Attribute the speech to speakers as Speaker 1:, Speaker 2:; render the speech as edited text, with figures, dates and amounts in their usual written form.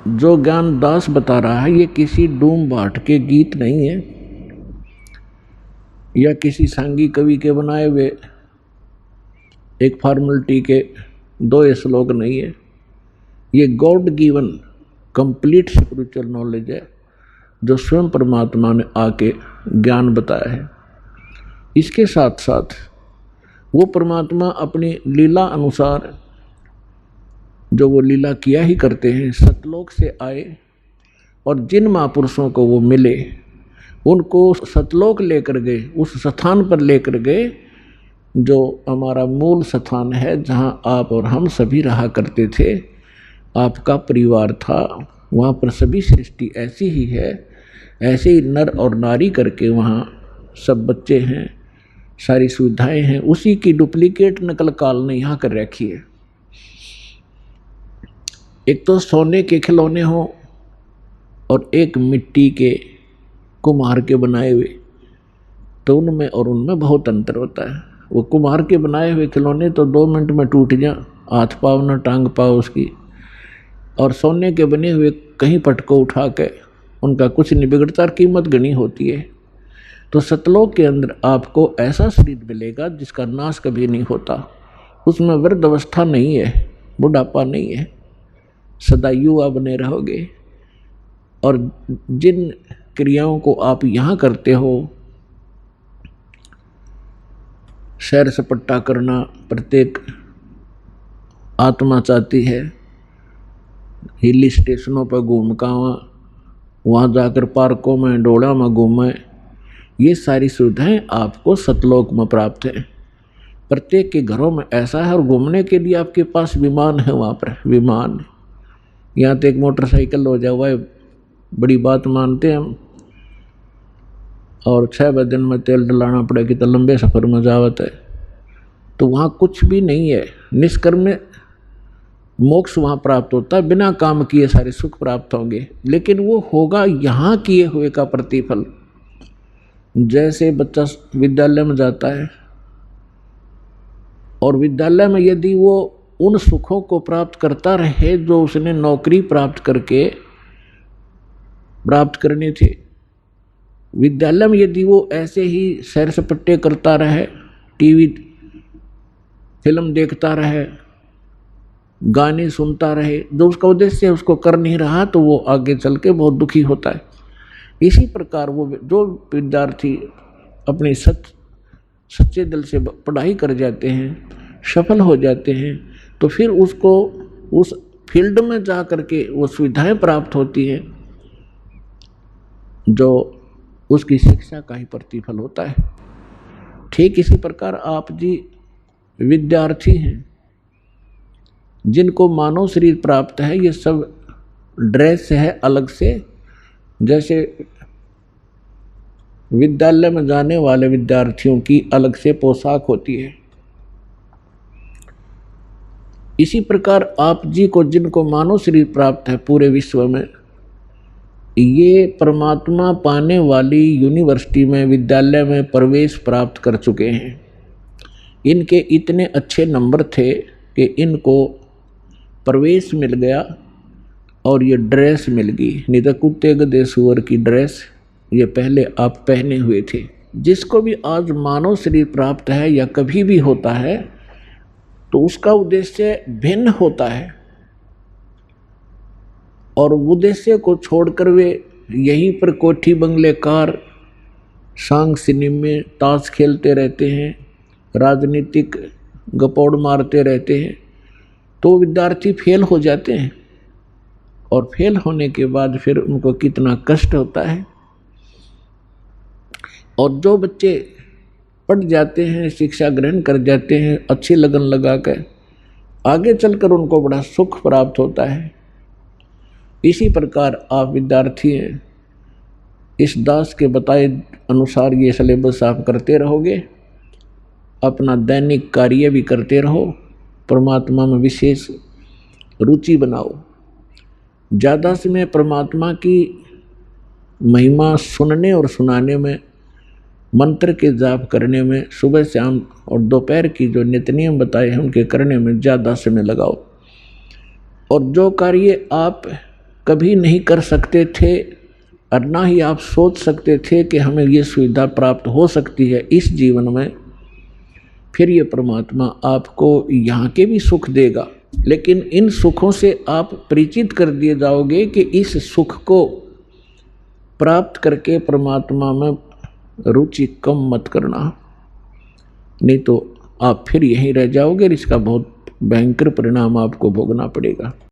Speaker 1: जो ज्ञान दास बता रहा है ये किसी डूम भाट के गीत नहीं है या किसी सांगी कवि के बनाए हुए एक फॉर्मेलिटी के दो श्लोक नहीं है। ये God given complete spiritual knowledge है जो स्वयं परमात्मा ने आके ज्ञान बताया है। इसके साथ साथ वो परमात्मा अपनी लीला अनुसार जो वो लीला किया ही करते हैं, सतलोक से आए और जिन महापुरुषों को वो मिले उनको सतलोक लेकर गए, उस स्थान पर लेकर गए जो हमारा मूल स्थान है, जहाँ आप और हम सभी रहा करते थे, आपका परिवार था। वहाँ पर सभी सृष्टि ऐसी ही है, ऐसे ही नर और नारी करके वहाँ सब बच्चे हैं, सारी सुविधाएं हैं। उसी की डुप्लीकेट नकल काल ने यहाँ कर रखी है। एक तो सोने के खिलौने हो और एक मिट्टी के कुम्हार के बनाए हुए, तो उनमें और उनमें बहुत अंतर होता है। वो कुम्हार के बनाए हुए खिलौने तो 2 मिनट में टूट जा, हाथ पाव न टांग पाओ उसकी, और सोने के बने हुए कहीं पटको उठा के उनका कुछ नहीं बिगड़ता, कीमत गनी होती है। तो सतलोक के अंदर आपको ऐसा शरीर मिलेगा जिसका नाश कभी नहीं होता, उसमें वृद्ध अवस्था नहीं है, बुढ़ापा नहीं है, सदा युवा बने रहोगे। और जिन क्रियाओं को आप यहाँ करते हो, सैर सपट्टा करना प्रत्येक आत्मा चाहती है, हिल स्टेशनों पर घूम का वहाँ जाकर पार्कों में डोड़ा में घूमें, ये सारी सुविधाएं आपको सतलोक में प्राप्त है। प्रत्येक के घरों में ऐसा है। और घूमने के लिए आपके पास विमान है, वहाँ पर विमान, यहाँ तो एक मोटरसाइकिल हो जाए वह बड़ी बात मानते हैं हम, और 6 दिन में तेल डलाना पड़ेगी तो लंबे सफ़र में जावत है। तो वहाँ कुछ भी नहीं है, निष्कर्म में मोक्ष वहाँ प्राप्त होता है, बिना काम किए सारे सुख प्राप्त होंगे, लेकिन वो होगा यहाँ किए हुए का प्रतिफल। जैसे बच्चा विद्यालय में जाता है और विद्यालय में यदि वो उन सुखों को प्राप्त करता रहे जो उसने नौकरी प्राप्त करके प्राप्त करने थे, विद्यालय में यदि वो ऐसे ही सैर सपट्टे करता रहे, टीवी फिल्म देखता रहे, गाने सुनता रहे, जो उसका उद्देश्य उसको कर नहीं रहा, तो वो आगे चल के बहुत दुखी होता है। इसी प्रकार वो जो विद्यार्थी अपने सच्चे दिल से पढ़ाई कर जाते हैं, सफल हो जाते हैं, तो फिर उसको उस फील्ड में जा कर के वो सुविधाएं प्राप्त होती हैं जो उसकी शिक्षा का ही प्रतिफल होता है। ठीक इसी प्रकार आप जी विद्यार्थी हैं, जिनको मानव शरीर प्राप्त है, ये सब ड्रेस है अलग से। जैसे विद्यालय में जाने वाले विद्यार्थियों की अलग से पोशाक होती है, इसी प्रकार आप जी को जिनको मानव शरीर प्राप्त है पूरे विश्व में, ये परमात्मा पाने वाली यूनिवर्सिटी में, विद्यालय में प्रवेश प्राप्त कर चुके हैं। इनके इतने अच्छे नंबर थे कि इनको प्रवेश मिल गया और ये ड्रेस मिल गई, नहीं तो कुत्ते गधे सुअर की ड्रेस ये पहले आप पहने हुए थे। जिसको भी आज मानव शरीर प्राप्त है या कभी भी होता है, तो उसका उद्देश्य भिन्न होता है, और उद्देश्य को छोड़कर वे यहीं पर कोठी बंगले कार सांग सिनेमे ताश खेलते रहते हैं, राजनीतिक गपौड़ मारते रहते हैं, तो विद्यार्थी फेल हो जाते हैं। और फेल होने के बाद फिर उनको कितना कष्ट होता है। और जो बच्चे पढ़ जाते हैं, शिक्षा ग्रहण कर जाते हैं, अच्छी लगन लगा कर, आगे चलकर उनको बड़ा सुख प्राप्त होता है। इसी प्रकार आप विद्यार्थी हैं, इस दास के बताए अनुसार ये सिलेबस आप करते रहोगे, अपना दैनिक कार्य भी करते रहो, परमात्मा में विशेष रुचि बनाओ। ज़्यादा से मैं परमात्मा की महिमा सुनने और सुनाने में, मंत्र के जाप करने में, सुबह शाम और दोपहर की जो नित्य नियम बताए हैं उनके करने में ज़्यादा समय लगाओ। और जो कार्य आप कभी नहीं कर सकते थे और ना ही आप सोच सकते थे कि हमें ये सुविधा प्राप्त हो सकती है इस जीवन में, फिर ये परमात्मा आपको यहाँ के भी सुख देगा, लेकिन इन सुखों से आप परिचित कर दिए जाओगे कि इस सुख को प्राप्त करके परमात्मा में रुचि कम मत करना, नहीं तो आप फिर यहीं रह जाओगे और इसका बहुत भयंकर परिणाम आपको भोगना पड़ेगा।